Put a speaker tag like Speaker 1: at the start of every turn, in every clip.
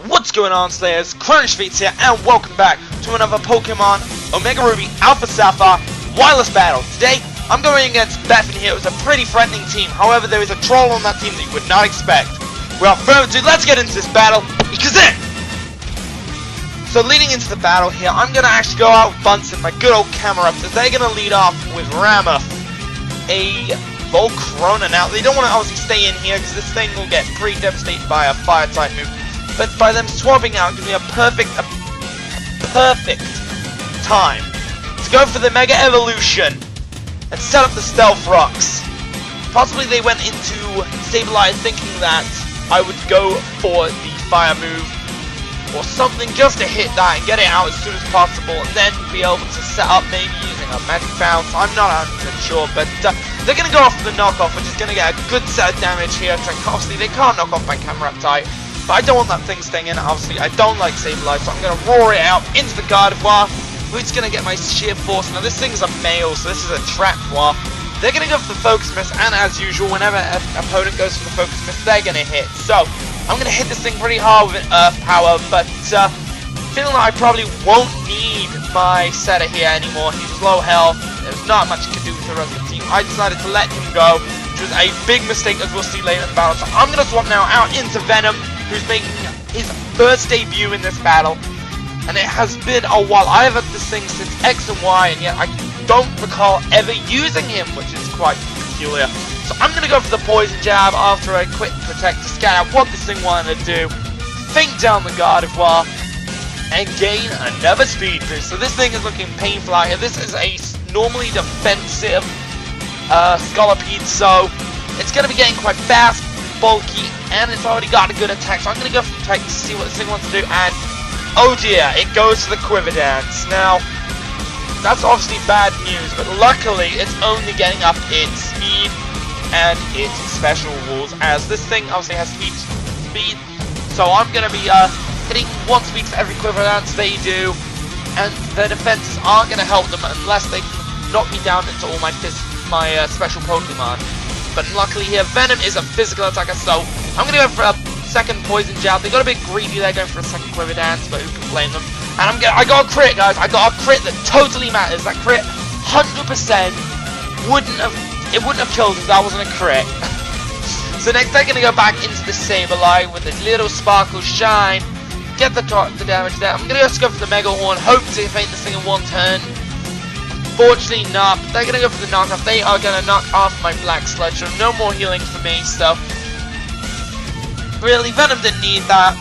Speaker 1: What's going on, Slayers? Crona here, and welcome back to another Pokemon Omega Ruby Alpha Sapphire wireless battle. Today, I'm going against Bethan here. It was a pretty threatening team. However, there is a troll on that team that you would not expect. Without further ado, let's get into this battle. So leading into the battle here, I'm going to actually go out with Bunsen, my good old Cameruptors. They're going to lead off with Ramuff, a Crona. Now, they don't want to obviously stay in here because this thing will get pretty devastated by a fire-type move. But by them swapping out, gives me a perfect time to go for the Mega Evolution and set up the Stealth Rocks. Possibly they went into Stabilize thinking that I would go for the Fire move or something just to hit that and get it out as soon as possible, and then be able to set up maybe using a Magic Bounce. I'm not 100% sure, but they're going to go off the knockoff, which is going to get a good set of damage here. Obviously, they can't knock off my Cameruptite, but I don't want that thing staying in. Obviously, I don't like Sableye, so I'm going to roar it out into the Gardevoir, which is going to get my sheer force. Now, this thing's a male, so this is a trap war. They're going to go for the Focus Mist, and as usual, whenever an opponent goes for the Focus Mist, they're going to hit. So, I'm going to hit this thing pretty hard with Earth Power, but feeling like I probably won't need my setter here anymore. He's low health. There's not much you can do with the rest of the team. I decided to let him go, which was a big mistake, as we'll see later in the battle. So I'm going to swap now out into Venom, who's making his first debut in this battle. And it has been a while. I have had this thing since X and Y, and yet I don't recall ever using him, which is quite peculiar. So I'm going to go for the Poison Jab after a quick Protect to scan out what this thing wanted to do. Feint down the Gardevoir and gain another Speed Boost. So this thing is looking painful out here. This is a normally defensive Scolipede, so it's going to be getting quite fast, bulky, and it's already got a good attack. So I'm going to go for Protect to see what this thing wants to do, and oh dear, it goes to the Quiver Dance. Now, that's obviously bad news, but luckily it's only getting up its speed and its special rules, as this thing obviously has speed. So I'm going to be hitting one speed for every Quiver Dance they do, and their defenses aren't going to help them unless they knock me down into all my special Pokemon. But luckily here, Venom is a physical attacker, so I'm going to go for a second Poison Jab. They got a bit greedy there going for a second Quiver Dance, but who can blame them? And I got a crit, guys. I got a crit that totally matters. That crit, 100%, wouldn't have killed if that wasn't a crit. So next they're gonna go back into the Sableye with a little Sparkle Shine, get the damage there. I'm gonna just go for the Mega Horn, hope to feint this thing in one turn. Fortunately not, but they're gonna go for the knockoff. They are gonna knock off my Black Sludge, so no more healing for me. So really, Venom didn't need that.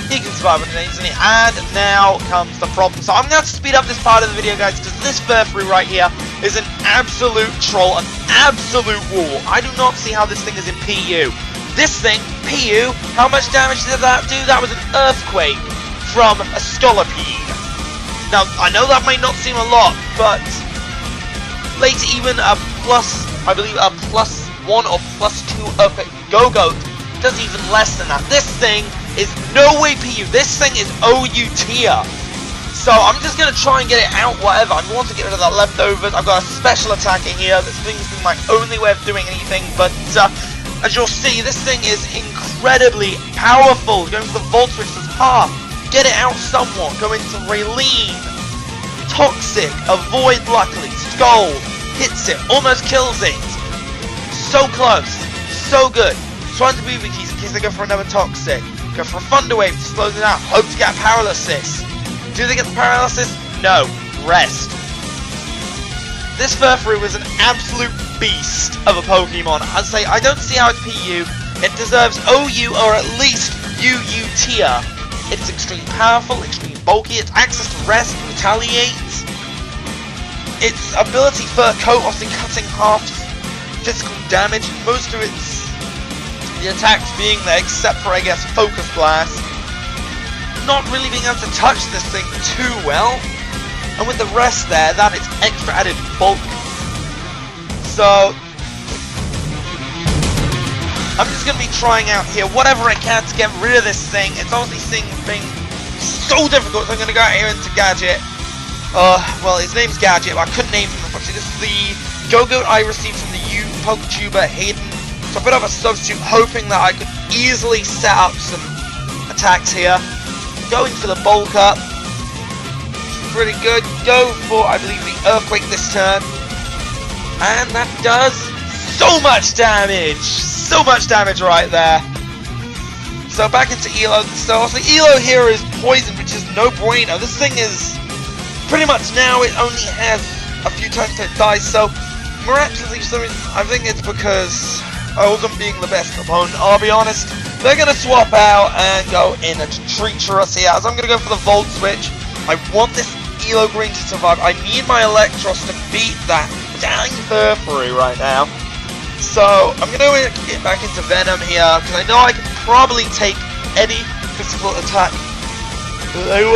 Speaker 1: He can survive with it easily, and now comes the problem. So I'm going to have to speed up this part of the video, guys, because this Furfrou right here is an absolute troll, an absolute wall. I do not see how this thing is in PU. This thing, PU, how much damage did that do? That was an Earthquake from a Scolipede. Now, I know that may not seem a lot, but later even a I believe a +1 or +2 Earthquake Go-Goat does even less than that. This thing is no way PU. This thing is OU tier. So I'm just going to try and get it out, whatever. I want to get rid of that leftovers. I've got a special attacker here. This thing's been my only way of doing anything. But as you'll see, this thing is incredibly powerful. Going for the Volt Switch as half. Get it out somewhat. Go into Raylene. Toxic. Avoid luckily. Skull. Hits it. Almost kills it. So close. So good. Trying to move in case they go for another Toxic. Go for a Thunder Wave to slow them out. Hope to get a Paralysis. Do they get the Paralysis? No. Rest. This Furfrou is an absolute beast of a Pokemon. I'd say I don't see how it's PU. It deserves OU or at least UU tier. It's extremely powerful, extremely bulky. Its access to Rest, Retaliate. Its ability Fur Coat, often cutting half physical damage. Most of the attacks being there, except for, I guess, Focus Blast. Not really being able to touch this thing too well. And with the rest there, that is extra added bulk. So I'm just going to be trying out here whatever I can to get rid of this thing. It's obviously being so difficult, so I'm going to go out here into Gadget. Well, his name's Gadget, but I couldn't name him. Unfortunately, this is the Go-Goat I received from the Poketuber Hayden. So I put up a substitute hoping that I could easily set up some attacks here. Going for the bulk up. Pretty good. Go for, I believe, the earthquake this turn. And that does so much damage. So much damage right there. So back into Elo. So also Elo here is poison, which is no bueno. This thing is pretty much now it only has a few times till it dies. So miraculously, I think it's because I wasn't being the best opponent. I'll be honest. They're gonna swap out and go in a treacherous here. As I'm gonna go for the Volt Switch. I want this Elo Green to survive. I need my Electros to beat that dang Furfrou right now. So I'm going to get back into Venom here because I know I can probably take any physical attack they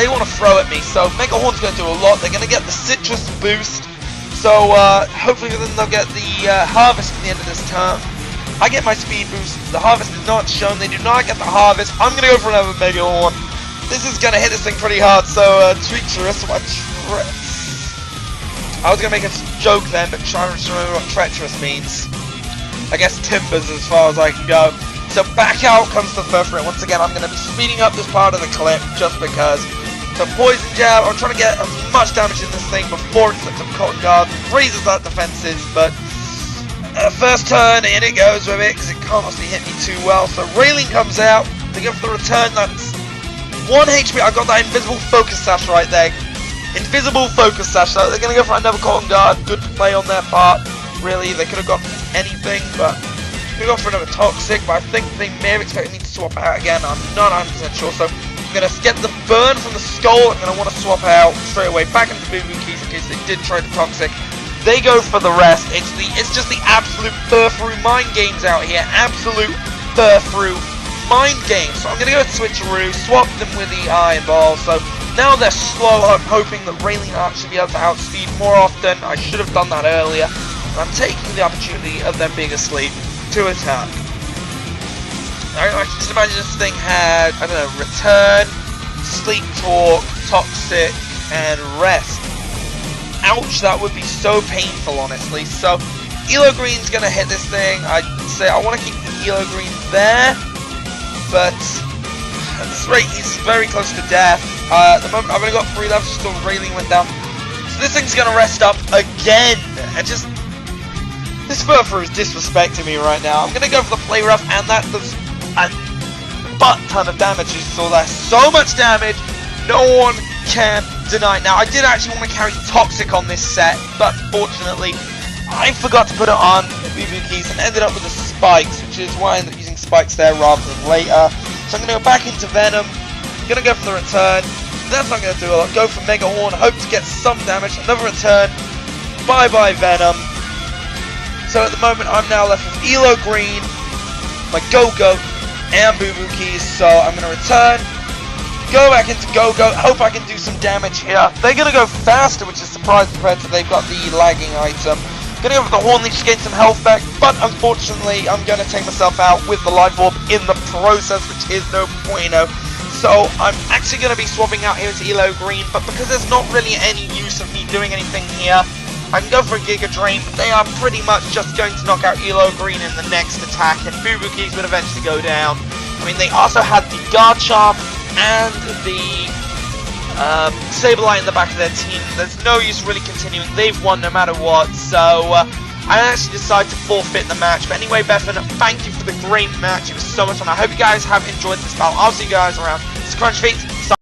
Speaker 1: want to throw at me. So Mega Horn's going to do a lot. They're going to get the Citrus boost. So hopefully then they'll get the Harvest at the end of this turn. I get my speed boost. The Harvest is not shown. They do not get the Harvest. I'm going to go for another Mega Horn. This is going to hit this thing pretty hard. So treacherous. I was going to make a joke then, but trying to remember what treacherous means. I guess timbers as far as I can go. So back out comes the Furfrou. Once again, I'm going to be speeding up this part of the clip just because. So Poison Jab, I'm trying to get as much damage in this thing before it slips up Cotton Guard. Raises that defenses, but first turn, in it goes with it because it can't obviously hit me too well. So Railing comes out. They go for the return. That's 1 HP. I got that Invisible Focus Sash right there. Invisible Focus Sash, so they're going to go for another Cotton Guard. Good play on their part, really. They could have got anything, but they could have gone for another Toxic, but I think they may have expected me to swap out again. I'm not 100% sure, so I'm going to get the burn from the Skull. I'm going to want to swap out straight away back into Boo Boo Keys in case they did try the Toxic. They go for the rest. It's just the absolute Furfrou mind games out here. Absolute Furfrou mind games. So I'm going to go with Switcheroo, swap them with the Iron Ball, so now they're slow. I'm hoping that Railing Arc should be able to outspeed more often. I should have done that earlier. And I'm taking the opportunity of them being asleep to attack. I can just imagine this thing had, I don't know, Return, Sleep Talk, Toxic, and Rest. Ouch, that would be so painful, honestly. So, Elo Green's going to hit this thing. I'd say I want to keep the Elo Green there. But at this rate, he's very close to death. At the moment, I've only got 3 left, still Railing went down. So this thing's gonna rest up again. And just, this Furfrou is disrespecting me right now. I'm gonna go for the Play Rough, and that does a butt ton of damage. You saw that. So much damage, no one can deny. Now, I did actually want to carry Toxic on this set, but fortunately, I forgot to put it on Boo Boo Keys and ended up with the Spikes, which is why I ended up using Spikes there rather than later. So I'm going to go back into Venom. Going to go for the return. That's not going to do a lot. Go for Mega Horn. Hope to get some damage. Another return. Bye-bye, Venom. So at the moment, I'm now left with Elo Green, my Go-Go, and Boo Boo Keys. So I'm going to return. Go back into Go-Go. Hope I can do some damage here. They're going to go faster, which is surprising compared to they've got the lagging item. Going to go for the Horn Leech to gain some health back, but unfortunately, I'm going to take myself out with the Life Orb in the process, which is no bueno. So I'm actually going to be swapping out here to Elo Green, but because there's not really any use of me doing anything here, I can go for a Giga Drain, but they are pretty much just going to knock out Elo Green in the next attack, and Boo Boo Keys would eventually go down. I mean, they also had the Guard Charm and the Sableye in the back of their team. There's no use really continuing. They've won no matter what, so I actually decided to forfeit the match. But anyway, Bethan, thank you for the great match. It was so much fun. I hope you guys have enjoyed this battle. I'll see you guys around. It's Crunch Feet.